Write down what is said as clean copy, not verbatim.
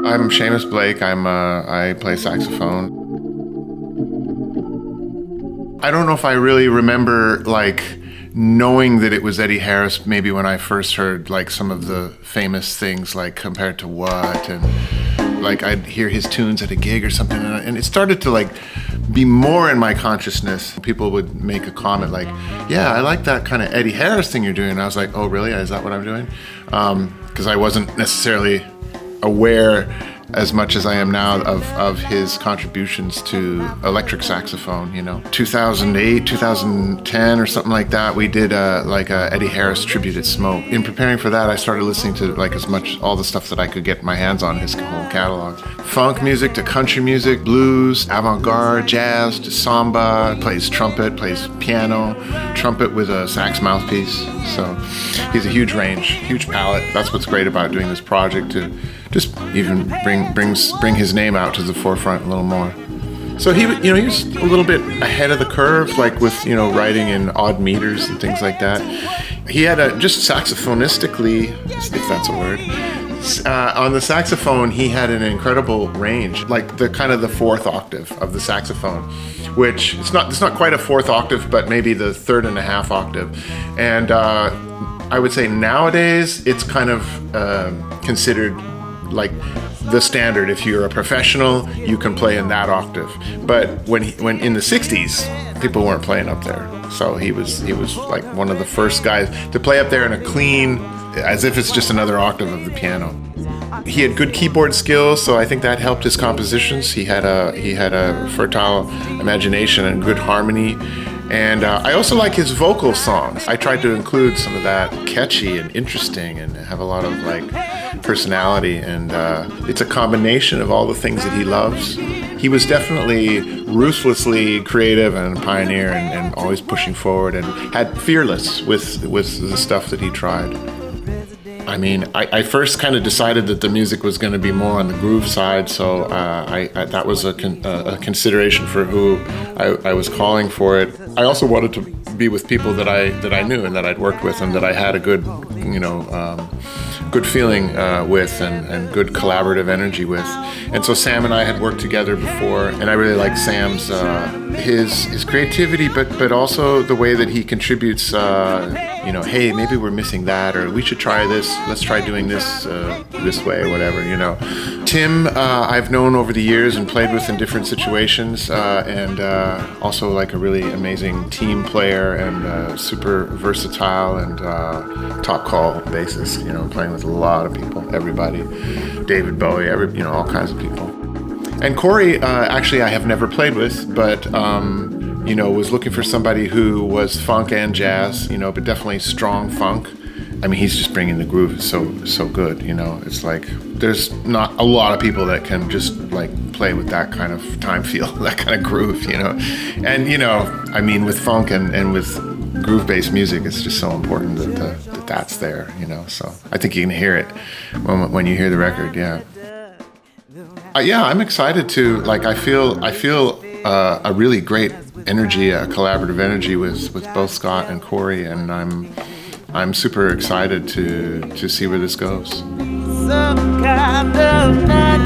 I'm Seamus Blake. I play saxophone. I don't know if I really remember knowing that it was Eddie Harris maybe when I first heard some of the famous things like Compared to What, and I'd hear his tunes at a gig or something, and it started to be more in my consciousness. People would make a comment yeah, I like that kind of Eddie Harris thing you're doing. And I was like, oh really, is that what I'm doing? Because I wasn't necessarily aware as much as I am now of his contributions to electric saxophone. 2008, 2010 or something like that, we did a Eddie Harris tribute at Smoke. In preparing for that, I started listening to as much, all the stuff that I could get my hands on, his whole catalog. Funk music to country music, blues, avant-garde, jazz to samba, plays trumpet, plays piano, trumpet with a sax mouthpiece. So he's a huge range, huge palette. That's what's great about doing this project, to just even bring his name out to the forefront a little more. So he was a little bit ahead of the curve, with writing in odd meters and things like that. He had just saxophonistically, if that's a word, on the saxophone, he had an incredible range, the fourth octave of the saxophone, which it's not quite a fourth octave, but maybe the third and a half octave. And I would say nowadays it's kind of considered the standard. If you're a professional, you can play in that octave. But when in the 60s, people weren't playing up there. So he was one of the first guys to play up there in a clean, as if it's just another octave of the piano. He had good keyboard skills, so I think that helped his compositions. He had a fertile imagination and good harmony. And I also like his vocal songs. I tried to include some of that catchy and interesting and have a lot of personality, and it's a combination of all the things that he loves. He was definitely ruthlessly creative and a pioneer, and always pushing forward, and had fearless with the stuff that he tried. I mean, I first kind of decided that the music was going to be more on the groove side, so that was a consideration for who I was calling for it. I also wanted to be with people that I knew and that I'd worked with, and that I had a good, good feeling with, and good collaborative energy with. And so Sam and I had worked together before, and I really like Sam's his creativity, but also the way that he contributes. Hey, maybe we're missing that, or we should try this. Let's try doing this this way, or whatever. Tim, I've known over the years and played with in different situations, and also a really amazing team player, and super versatile, and top call bassist. Playing with a lot of people, everybody, David Bowie, all kinds of people. And Corey, actually, I have never played with, but was looking for somebody who was funk and jazz, but definitely strong funk. I mean, he's just bringing the groove so good, It's there's not a lot of people that can just play with that kind of time feel, that kind of groove, And I mean, with funk and with groove-based music, it's just so important that that's there, So I think you can hear it when you hear the record, yeah. I'm excited to I feel a really great energy, a collaborative energy with both Scott and Corey, and I'm super excited to see where this goes. Some kind of night,